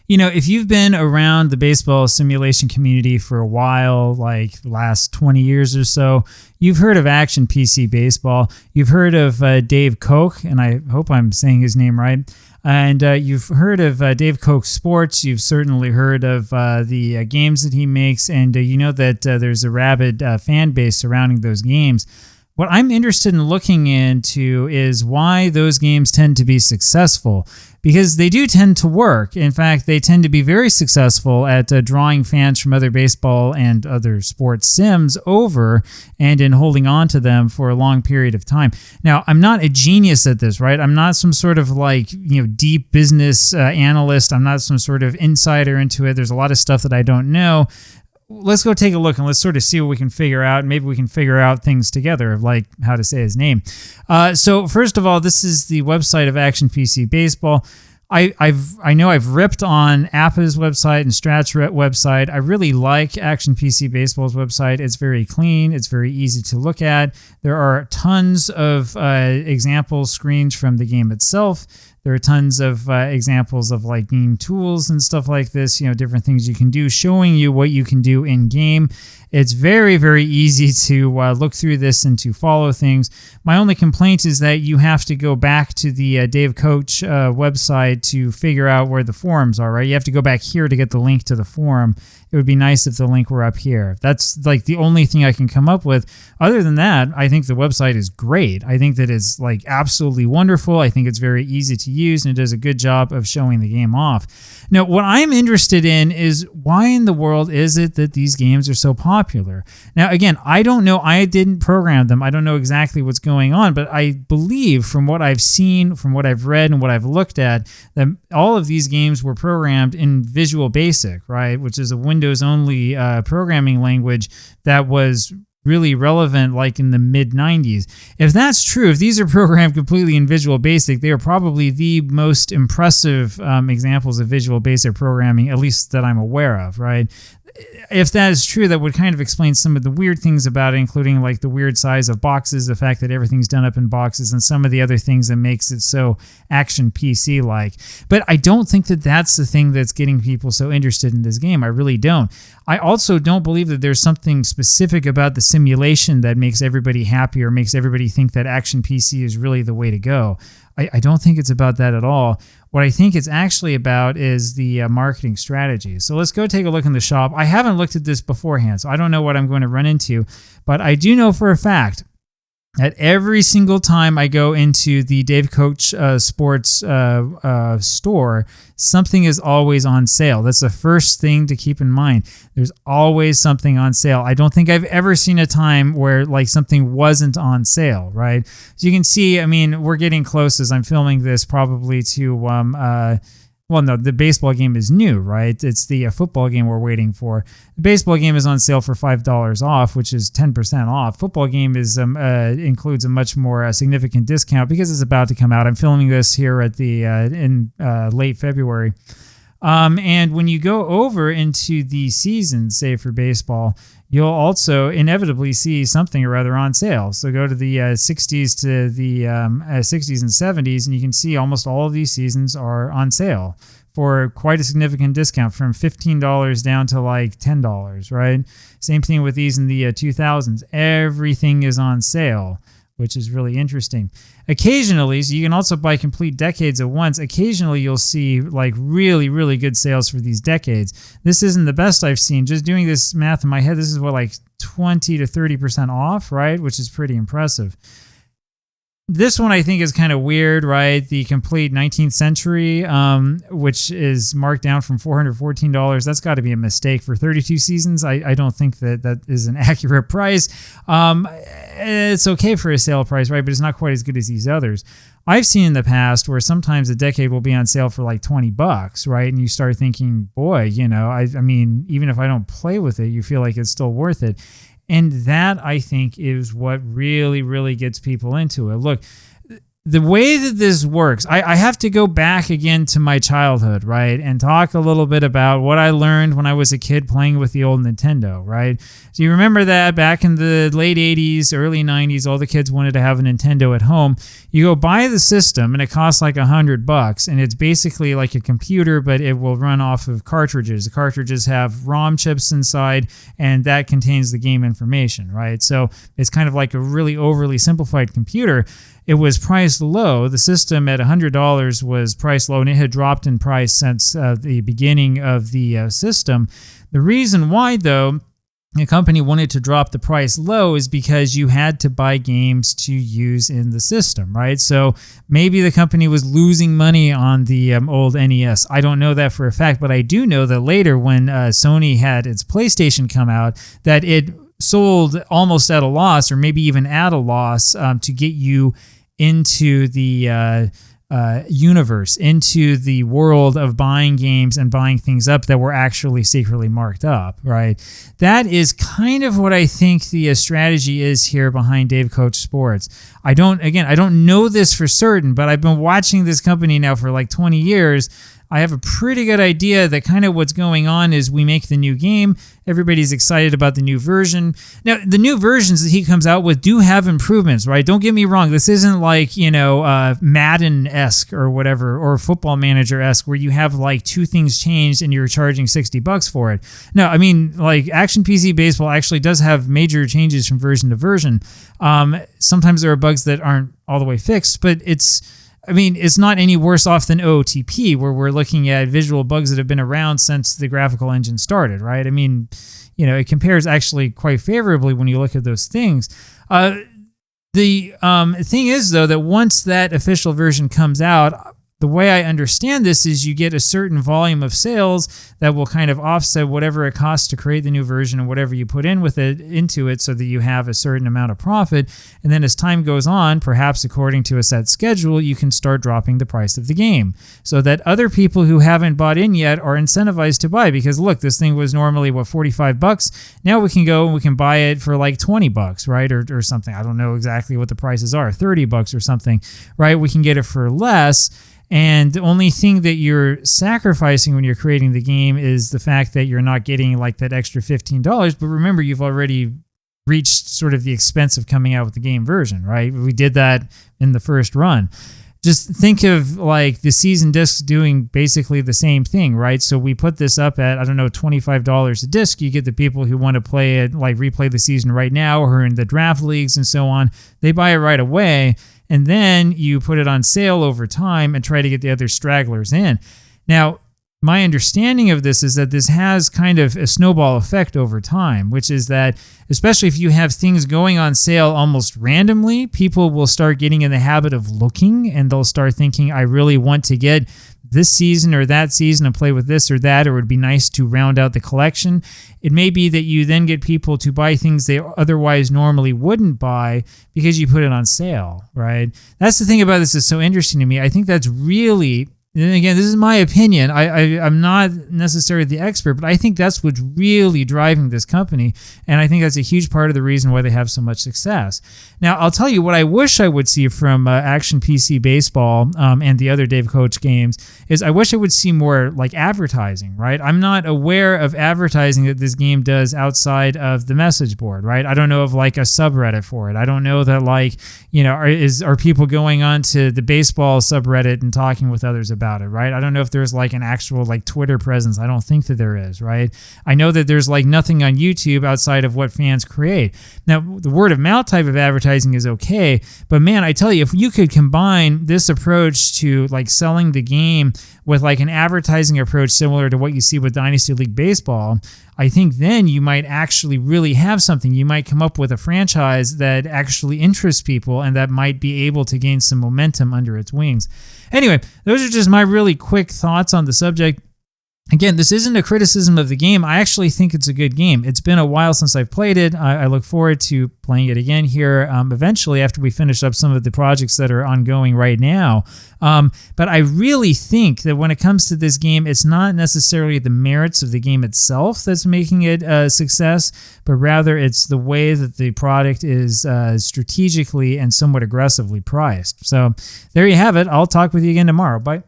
if you've been around the baseball simulation community for a while, like the last 20 years or so, you've heard of Action PC Baseball. You've heard of Dave Koch, and I hope I'm saying his name right. And you've heard of Dave Koch Sports. You've certainly heard of the games that he makes, and you know that there's a rabid fan base surrounding those games. What I'm interested in looking into is why those games tend to be successful, because they do tend to work. In fact, they tend to be very successful at drawing fans from other baseball and other sports sims over and in holding on to them for a long period of time. Now, I'm not a genius at this, right? I'm not some sort of deep business analyst. I'm not some sort of insider into it. There's a lot of stuff that I don't know. Let's go take a look and let's sort of see what we can figure out. Maybe we can figure out things together, like how to say his name. So first of all, this is the website of Action PC Baseball. I know I've ripped on APBA's website and Strat's website. I really like Action PC Baseball's website. It's very clean. It's very easy to look at. There are tons of example screens from the game itself. There are tons of examples of game tools and stuff like this, different things you can do, showing you what you can do in game. It's very, very easy to look through this and to follow things. My only complaint is that you have to go back to the Dave Koch website to figure out where the forums are, right? You have to go back here to get the link to the forum. It would be nice if the link were up here. That's the only thing I can come up with. Other than that, I think the website is great. I think that it's absolutely wonderful. I think it's very easy to use and it does a good job of showing the game off. Now, what I'm interested in is why in the world is it that these games are so popular? Now, again, I don't know. I didn't program them. I don't know exactly what's going on, but I believe from what I've seen, from what I've read and what I've looked at, that all of these games were programmed in Visual Basic, right? Which is a Windows-only programming language that was really relevant in the mid-90s. If that's true, if these are programmed completely in Visual Basic, they are probably the most impressive examples of Visual Basic programming, at least that I'm aware of, right? If that is true, that would kind of explain some of the weird things about it, including the weird size of boxes, the fact that everything's done up in boxes, and some of the other things that makes it so Action PC-like. But I don't think that that's the thing that's getting people so interested in this game. I really don't. I also don't believe that there's something specific about the simulation that makes everybody happy or makes everybody think that Action PC is really the way to go. I don't think it's about that at all. What I think it's actually about is the marketing strategy. So let's go take a look in the shop. I haven't looked at this beforehand, so I don't know what I'm going to run into, but I do know for a fact that every single time I go into the Dave Koch Sports store, something is always on sale. That's the first thing to keep in mind. There's always something on sale. I don't think I've ever seen a time where something wasn't on sale, right? So you can see, we're getting close as I'm filming this probably to well, no, the baseball game is new, right? It's the football game we're waiting for. The baseball game is on sale for $5 off, which is 10% off. Football game is includes a much more significant discount because it's about to come out. I'm filming this here at in late February. And when you go over into the season, say for baseball, you'll also inevitably see something or other on sale. So go to the 60s to the 60s and 70s, and you can see almost all of these seasons are on sale for quite a significant discount, from $15 down to $10, right? Same thing with these in the 2000s. Everything is on sale, which is really interesting. Occasionally, so you can also buy complete decades at once. Occasionally, you'll see really, really good sales for these decades. This isn't the best I've seen. Just doing this math in my head, this is 20 to 30% off, right? Which is pretty impressive. This one I think is kind of weird, right? The complete 19th century, which is marked down from $414. That's got to be a mistake for 32 seasons. I don't think that is an accurate price. It's okay for a sale price, right? But it's not quite as good as these others. I've seen in the past where sometimes a decade will be on sale for $20, right? And you start thinking, boy, even if I don't play with it, you feel like it's still worth it. And that, I think, is what really, really gets people into it. Look, the way that this works, I have to go back again to my childhood, right? And talk a little bit about what I learned when I was a kid playing with the old Nintendo, right? So you remember that back in the late 80s, early 90s, all the kids wanted to have a Nintendo at home. You go buy the system and it costs like $100, and it's basically like a computer, but it will run off of cartridges. The cartridges have ROM chips inside, and that contains the game information, right? So it's kind of like a really overly simplified computer. It was priced low. The system at $100 was priced low, and it had dropped in price since the beginning of the system. The reason why, though, the company wanted to drop the price low is because you had to buy games to use in the system, right? So maybe the company was losing money on the old NES. I don't know that for a fact, but I do know that later when Sony had its PlayStation come out, that it sold almost at a loss, or maybe even at a loss, to get you into the universe, into the world of buying games and buying things up that were actually secretly marked up, right? That is kind of what I think the strategy is here behind Dave Koch Sports. I don't know this for certain, but I've been watching this company now for like 20 years. I have a pretty good idea that kind of what's going on is we make the new game. Everybody's excited about the new version. Now, the new versions that he comes out with do have improvements, right? Don't get me wrong. This isn't like, Madden-esque or whatever, or Football Manager-esque, where you have like two things changed and you're charging $60 for it. No, I mean, like Action PC Baseball actually does have major changes from version to version. Sometimes there are bugs that aren't all the way fixed, but it's not any worse off than OOTP, where we're looking at visual bugs that have been around since the graphical engine started, right? I mean, it compares actually quite favorably when you look at those things. The thing is, though, that once that official version comes out, the way I understand this is you get a certain volume of sales that will kind of offset whatever it costs to create the new version and whatever you put into it so that you have a certain amount of profit. And then as time goes on, perhaps according to a set schedule, you can start dropping the price of the game so that other people who haven't bought in yet are incentivized to buy, because look, this thing was normally $45. Now we can go and we can buy it for like $20, right? Or something. I don't know exactly what the prices are, $30 or something, right? We can get it for less. And the only thing that you're sacrificing when you're creating the game is the fact that you're not getting like that extra $15. But remember, you've already reached sort of the expense of coming out with the game version, right? We did that in the first run. Just think of like the season discs doing basically the same thing, right? So we put this up at, $25 a disc. You get the people who want to play it, like replay the season right now, or in the draft leagues and so on. They buy it right away. And then you put it on sale over time and try to get the other stragglers in. Now, my understanding of this is that this has kind of a snowball effect over time, which is that especially if you have things going on sale almost randomly, people will start getting in the habit of looking, and they'll start thinking, I really want to get this season or that season and play with this or that, or it would be nice to round out the collection. It may be that you then get people to buy things they otherwise normally wouldn't buy because you put it on sale, right? That's the thing about this that's so interesting to me. I think that's really, and again, this is my opinion. I'm not necessarily the expert, but I think that's what's really driving this company, and I think that's a huge part of the reason why they have so much success. Now, I'll tell you what I wish I would see from Action PC Baseball and the other Dave Koch games is I wish I would see more like advertising, right? I'm not aware of advertising that this game does outside of the message board, right? I don't know of like a subreddit for it. I don't know that like, are people going on to the baseball subreddit and talking with others about it, right? I don't know if there's like an actual like Twitter presence. I don't think that there is, right? I know that there's like nothing on YouTube outside of what fans create. Now, the word of mouth type of advertising is okay, but man, I tell you, if you could combine this approach to like selling the game with like an advertising approach similar to what you see with Dynasty League Baseball, I think then you might actually really have something. You might come up with a franchise that actually interests people and that might be able to gain some momentum under its wings. Anyway, those are just my really quick thoughts on the subject. Again, this isn't a criticism of the game. I actually think it's a good game. It's been a while since I've played it. I look forward to playing it again here eventually after we finish up some of the projects that are ongoing right now. But I really think that when it comes to this game, it's not necessarily the merits of the game itself that's making it a success, but rather it's the way that the product is strategically and somewhat aggressively priced. So there you have it. I'll talk with you again tomorrow. Bye.